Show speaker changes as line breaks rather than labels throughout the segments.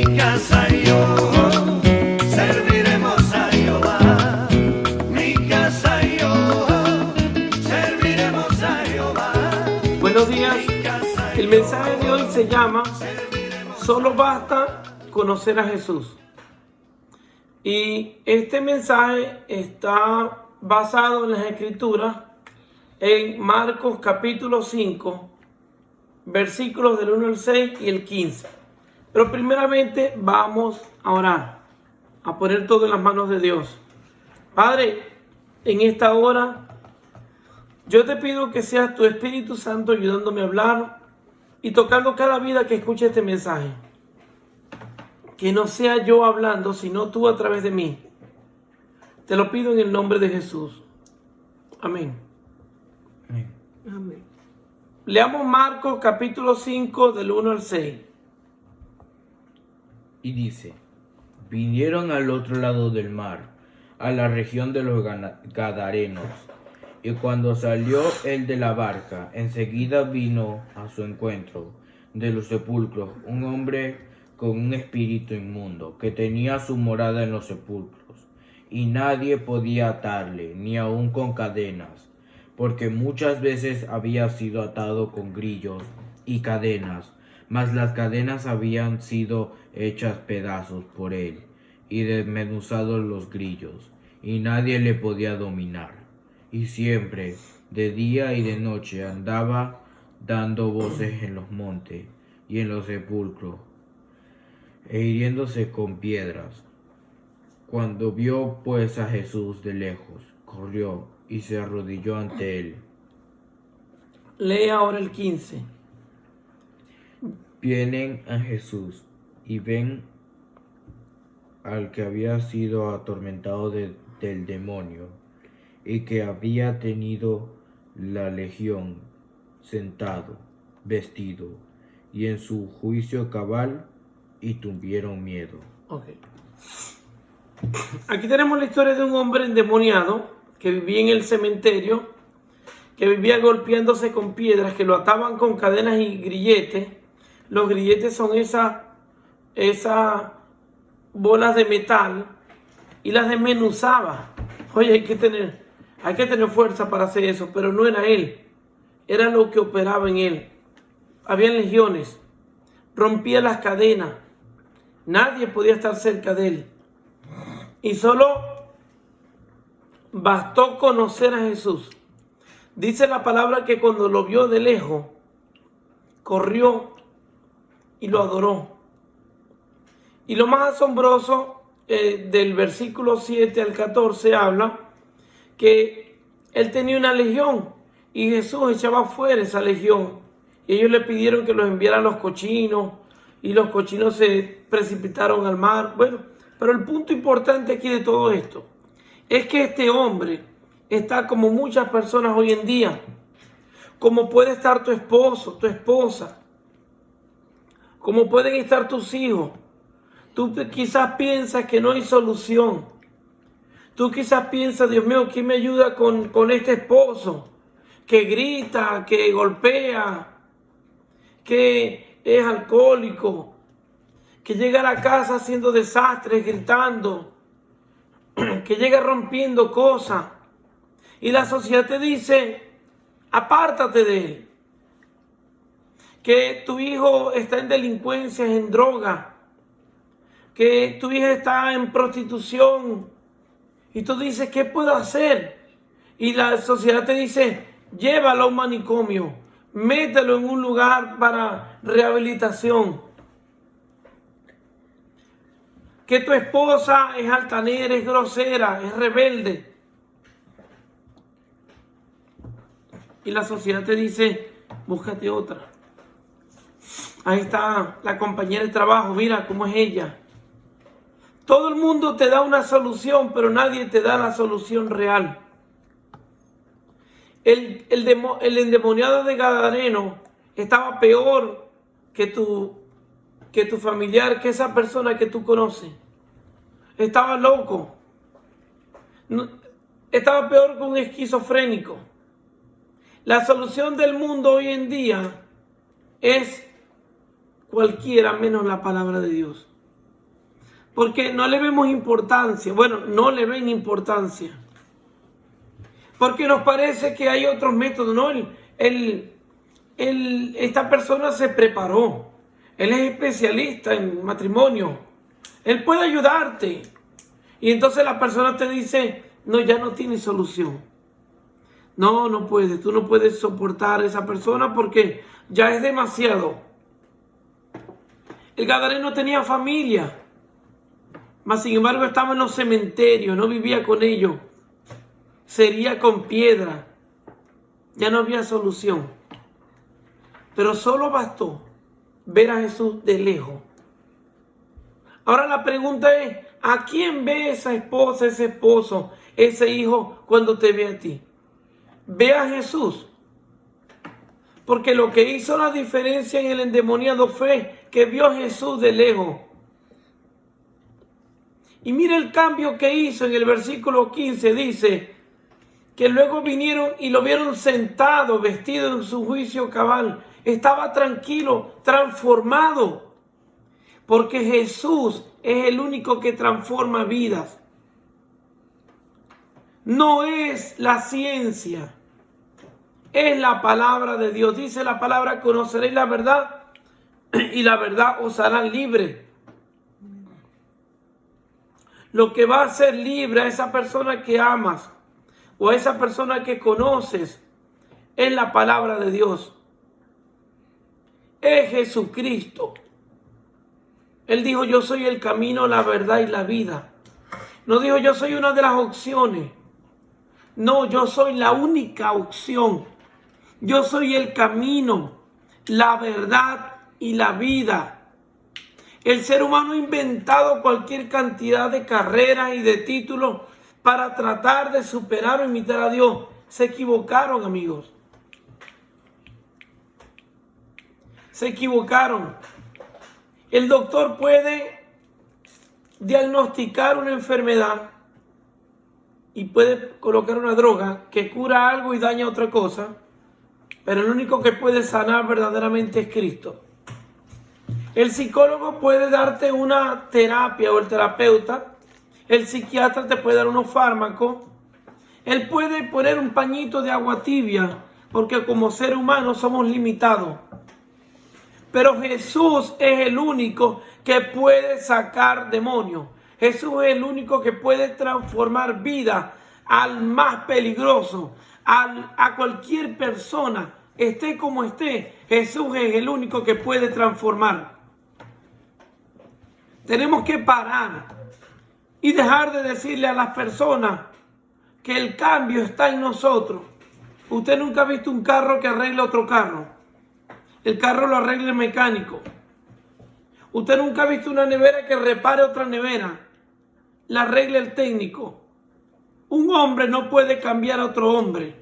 Mi casa y yo serviremos a Jehová. Mi casa y yo serviremos a Jehová.
Buenos días. El mensaje de hoy se llama Solo basta conocer a Jesús. Y este mensaje está basado en las Escrituras en Marcos capítulo 5, versículos del 1 al 6 y el 15. Pero primeramente vamos a orar, a poner todo en las manos de Dios. Padre, en esta hora yo te pido que seas tu Espíritu Santo ayudándome a hablar y tocando cada vida que escuche este mensaje. Que no sea yo hablando, sino tú a través de mí. Te lo pido en el nombre de Jesús. Amén. Amén. Leamos Marcos capítulo 5 del 1 al 6.
Y dice: vinieron al otro lado del mar, a la región de los Gadarenos. Y cuando salió él de la barca, enseguida vino a su encuentro de los sepulcros un hombre con un espíritu inmundo, que tenía su morada en los sepulcros, y nadie podía atarle, ni aun con cadenas, porque muchas veces había sido atado con grillos y cadenas, mas las cadenas habían sido hechas pedazos por él, y desmenuzados los grillos, y nadie le podía dominar. Y siempre, de día y de noche, andaba dando voces en los montes y en los sepulcros, e hiriéndose con piedras. Cuando vio pues a Jesús de lejos, corrió y se arrodilló ante él.
Lee ahora el 15.
Vienen a Jesús y ven al que había sido atormentado del demonio y que había tenido la legión, sentado, vestido y en su juicio cabal, y tuvieron miedo.
Okay. Aquí tenemos la historia de un hombre endemoniado que vivía en el cementerio, que vivía golpeándose con piedras, que lo ataban con cadenas y grilletes. Los grilletes son esas bolas de metal, y las desmenuzaba. Oye, hay que tener fuerza para hacer eso, pero no era él, era lo que operaba en él. Habían legiones, rompía las cadenas, nadie podía estar cerca de él. Y solo bastó conocer a Jesús. Dice la palabra que cuando lo vio de lejos, corrió y lo adoró. Y lo más asombroso del versículo 7 al 14 habla que él tenía una legión y Jesús echaba fuera esa legión. Y ellos le pidieron que los enviara a los cochinos y los cochinos se precipitaron al mar. Bueno, pero el punto importante aquí de todo esto es que este hombre está como muchas personas hoy en día, como puede estar tu esposo, tu esposa, como pueden estar tus hijos. Tú quizás piensas que no hay solución. Tú quizás piensas, Dios mío, ¿quién me ayuda con este esposo que grita, que golpea, que es alcohólico, que llega a la casa haciendo desastres, gritando, que llega rompiendo cosas? Y la sociedad te dice, apártate de él. Que tu hijo está en delincuencias, en droga, que tu hija está en prostitución. Y tú dices, ¿qué puedo hacer? Y la sociedad te dice, llévalo a un manicomio, mételo en un lugar para rehabilitación. Que tu esposa es altanera, es grosera, es rebelde. Y la sociedad te dice, búscate otra. Ahí está la compañera de trabajo, mira cómo es ella. Todo el mundo te da una solución, pero nadie te da la solución real. El endemoniado de Gadareno estaba peor que tu familiar, que esa persona que tú conoces. Estaba loco. Estaba peor que un esquizofrénico. La solución del mundo hoy en día es cualquiera menos la palabra de Dios. porque no le vemos importancia. Bueno, no le ven importancia. Porque nos parece que hay otros métodos. No, esta persona se preparó. Él es especialista en matrimonio. Él puede ayudarte. Y entonces la persona te dice, no, ya no tiene solución. No, no puedes. Tú no puedes soportar a esa persona porque ya es demasiado. El gadareno tenía familia. Mas sin embargo estaba en los cementerios. No vivía con ellos. Sería con piedra. Ya no había solución. Pero solo bastó ver a Jesús de lejos. Ahora la pregunta es, ¿a quién ve esa esposa, ese esposo, ese hijo cuando te ve a ti? Ve a Jesús. Porque lo que hizo la diferencia en el endemoniado fue que vio a Jesús de lejos. Y mira el cambio que hizo en el versículo 15. Dice que luego vinieron y lo vieron sentado, vestido en su juicio cabal. Estaba tranquilo, transformado. Porque Jesús es el único que transforma vidas. No es la ciencia. Es la palabra de Dios. Dice la palabra, conoceréis la verdad y la verdad os hará libre. Lo que va a hacer libre a esa persona que amas o a esa persona que conoces es la palabra de Dios. Es Jesucristo. Él dijo, yo soy el camino, la verdad y la vida. No dijo, yo soy una de las opciones. No, yo soy la única opción. Yo soy el camino, la verdad y la vida. El ser humano ha inventado cualquier cantidad de carreras y de títulos para tratar de superar o imitar a Dios. Se equivocaron, amigos. Se equivocaron. El doctor puede diagnosticar una enfermedad y puede colocar una droga que cura algo y daña otra cosa, pero el único que puede sanar verdaderamente es Cristo. El psicólogo puede darte una terapia o el terapeuta, el psiquiatra te puede dar unos fármacos, él puede poner un pañito de agua tibia, porque como ser humano somos limitados. Pero Jesús es el único que puede sacar demonios. Jesús es el único que puede transformar vida al más peligroso, a cualquier persona, esté como esté. Jesús es el único que puede transformar. Tenemos que parar y dejar de decirle a las personas que el cambio está en nosotros. Usted nunca ha visto un carro que arregle otro carro. El carro lo arregla el mecánico. Usted nunca ha visto una nevera que repare otra nevera. La arregla el técnico. Un hombre no puede cambiar a otro hombre.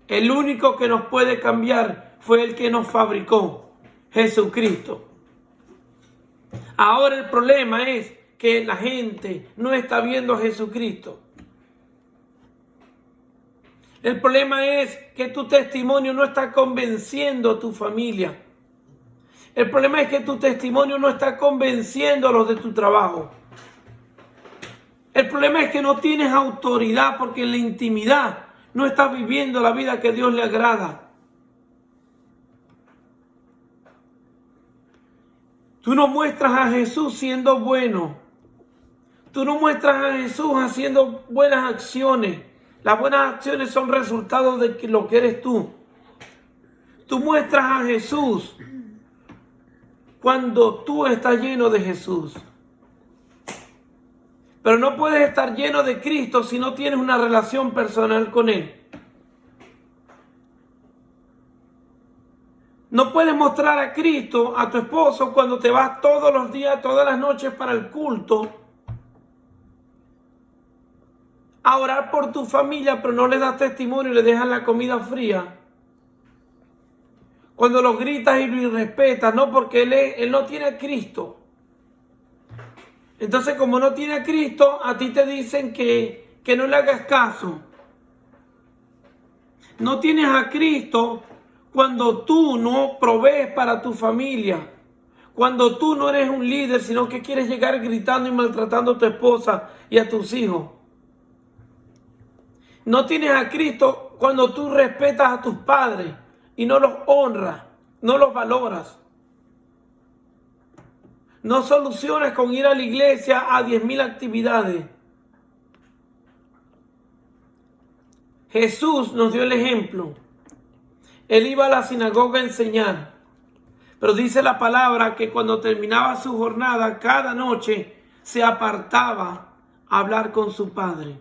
El único que nos puede cambiar fue el que nos fabricó, Jesucristo. Ahora el problema es que la gente no está viendo a Jesucristo. El problema es que tu testimonio no está convenciendo a tu familia. El problema es que tu testimonio no está convenciendo a los de tu trabajo. El problema es que no tienes autoridad porque en la intimidad no estás viviendo la vida que a Dios le agrada. Tú no muestras a Jesús siendo bueno. Tú no muestras a Jesús haciendo buenas acciones. Las buenas acciones son resultados de lo que eres tú. Tú muestras a Jesús cuando tú estás lleno de Jesús. Pero no puedes estar lleno de Cristo si no tienes una relación personal con Él. No puedes mostrar a Cristo a tu esposo cuando te vas todos los días, todas las noches para el culto, a orar por tu familia, pero no le das testimonio y le dejas la comida fría. Cuando lo gritas y lo irrespetas, no, porque él no tiene a Cristo. Entonces, como no tiene a Cristo, a ti te dicen que no le hagas caso. No tienes a Cristo cuando tú no provees para tu familia. Cuando tú no eres un líder, sino que quieres llegar gritando y maltratando a tu esposa y a tus hijos. No tienes a Cristo cuando tú respetas a tus padres y no los honras, no los valoras. No solucionas con ir a la iglesia a 10,000 actividades. Jesús nos dio el ejemplo. Él iba a la sinagoga a enseñar. Pero dice la palabra que cuando terminaba su jornada, cada noche se apartaba a hablar con su Padre.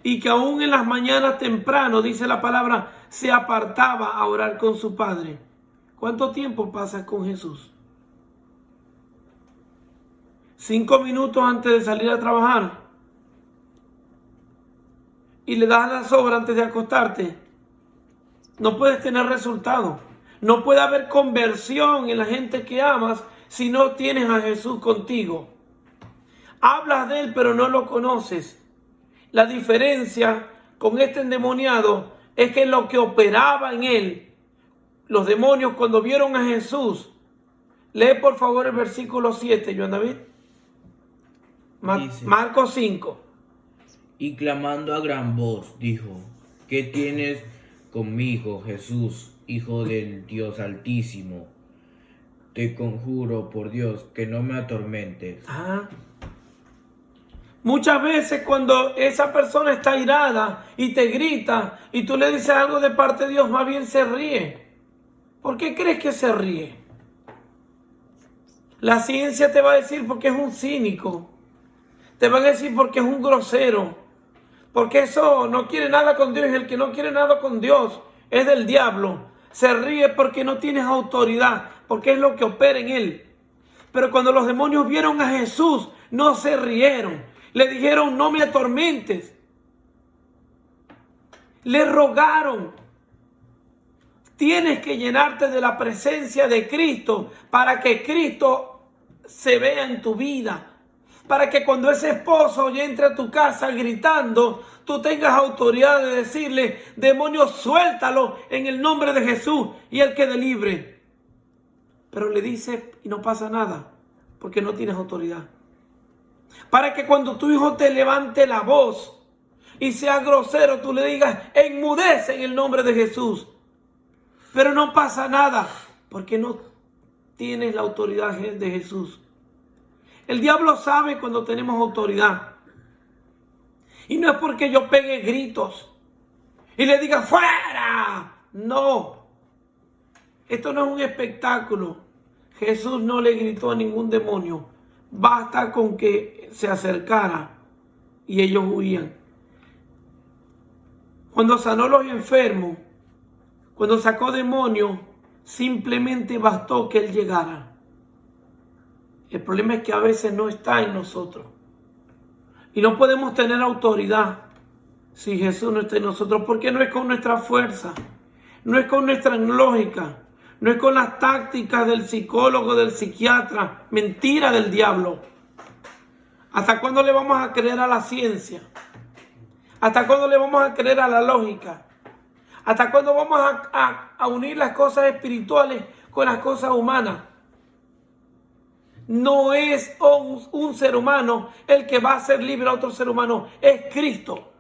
Y que aún en las mañanas temprano, dice la palabra, se apartaba a orar con su Padre. ¿Cuánto tiempo pasas con Jesús? 5 minutos antes de salir a trabajar. Y le das la sobra antes de acostarte. No puedes tener resultado. No puede haber conversión en la gente que amas si no tienes a Jesús contigo. Hablas de Él, pero no lo conoces. La diferencia con este endemoniado es que lo que operaba en él, los demonios cuando vieron a Jesús. Lee por favor el versículo 7, Joan David. Marcos 5.
Y clamando a gran voz, dijo: ¿Qué tienes conmigo, Jesús, Hijo del Dios Altísimo? Te conjuro por Dios que no me atormentes.
Muchas veces cuando esa persona está irada y te grita y tú le dices algo de parte de Dios, más bien se ríe. ¿Por qué crees que se ríe? La ciencia te va a decir porque es un cínico. Te va a decir porque es un grosero. Porque eso no quiere nada con Dios, y el que no quiere nada con Dios es del diablo. Se ríe porque no tienes autoridad, porque es lo que opera en él. Pero cuando los demonios vieron a Jesús, no se rieron. Le dijeron: no me atormentes. Le rogaron: tienes que llenarte de la presencia de Cristo para que Cristo se vea en tu vida. Para que cuando ese esposo ya entre a tu casa gritando, tú tengas autoridad de decirle: demonio, suéltalo en el nombre de Jesús, y él quede libre. Pero le dice y no pasa nada, porque no tienes autoridad. Para que cuando tu hijo te levante la voz y sea grosero, tú le digas: enmudece en el nombre de Jesús. Pero no pasa nada, porque no tienes la autoridad de Jesús. El diablo sabe cuando tenemos autoridad. Y no es porque yo pegue gritos y le diga: ¡fuera! No. Esto no es un espectáculo. Jesús no le gritó a ningún demonio. Basta con que se acercara y ellos huían. Cuando sanó los enfermos, cuando sacó demonios, simplemente bastó que él llegara. El problema es que a veces no está en nosotros. Y no podemos tener autoridad si Jesús no está en nosotros, porque no es con nuestra fuerza, no es con nuestra lógica, no es con las tácticas del psicólogo, del psiquiatra, mentira del diablo. ¿Hasta cuándo le vamos a creer a la ciencia? ¿Hasta cuándo le vamos a creer a la lógica? ¿Hasta cuándo vamos a unir las cosas espirituales con las cosas humanas? No es un ser humano el que va a hacer libre a otro ser humano, es Cristo.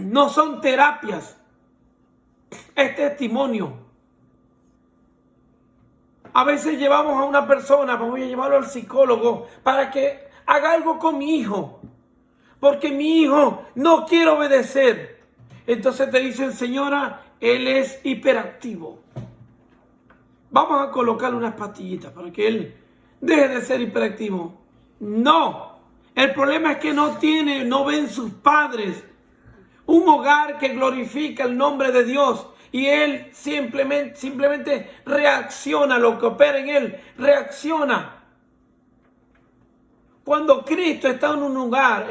No son terapias, es testimonio. A veces llevamos a una persona, voy a llevarlo al psicólogo para que haga algo con mi hijo, porque mi hijo no quiere obedecer. Entonces te dicen: señora, él es hiperactivo. Vamos a colocarle unas pastillitas para que él deje de ser hiperactivo. No, el problema es que no ven sus padres un hogar que glorifica el nombre de Dios, y él simplemente reacciona a lo que opera en él, reacciona. Cuando Cristo está en un hogar,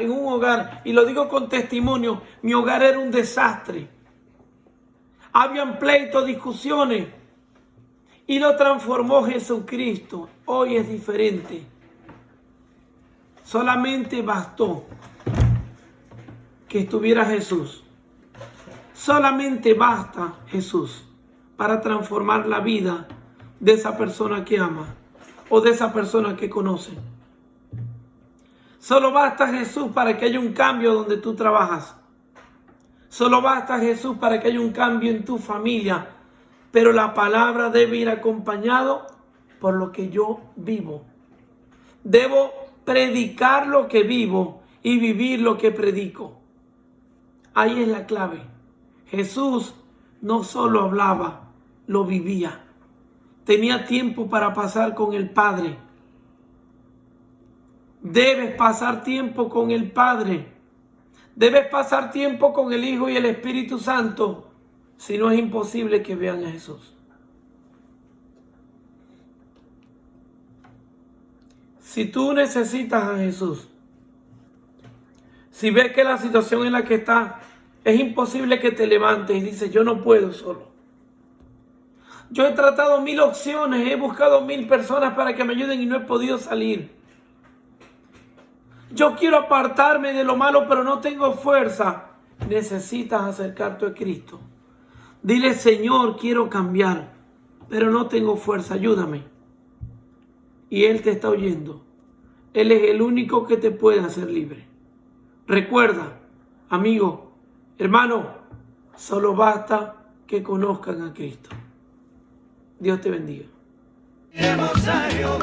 y lo digo con testimonio, mi hogar era un desastre. Habían pleitos, discusiones, y lo transformó Jesucristo. Hoy es diferente. Solamente bastó que estuviera Jesús. Solamente basta Jesús para transformar la vida de esa persona que ama o de esa persona que conoce. Solo basta Jesús para que haya un cambio donde tú trabajas. Solo basta Jesús para que haya un cambio en tu familia. Pero la palabra debe ir acompañado por lo que yo vivo. Debo predicar lo que vivo y vivir lo que predico. Ahí es la clave. Jesús no solo hablaba, lo vivía. Tenía tiempo para pasar con el Padre. Debes pasar tiempo con el Padre. Debes pasar tiempo con el Hijo y el Espíritu Santo. Si no, es imposible que vean a Jesús. Si tú necesitas a Jesús, si ves que la situación en la que estás es imposible que te levantes y dices, yo no puedo solo. Yo he tratado 1000 opciones, he buscado 1000 personas para que me ayuden y no he podido salir. Yo quiero apartarme de lo malo, pero no tengo fuerza. Necesitas acercarte a Cristo. Dile, Señor, quiero cambiar, pero no tengo fuerza, ayúdame. Y Él te está oyendo. Él es el único que te puede hacer libre. Recuerda, amigo, hermano, solo basta que conozcan a Cristo. Dios te bendiga.
Serviremos a Jehová.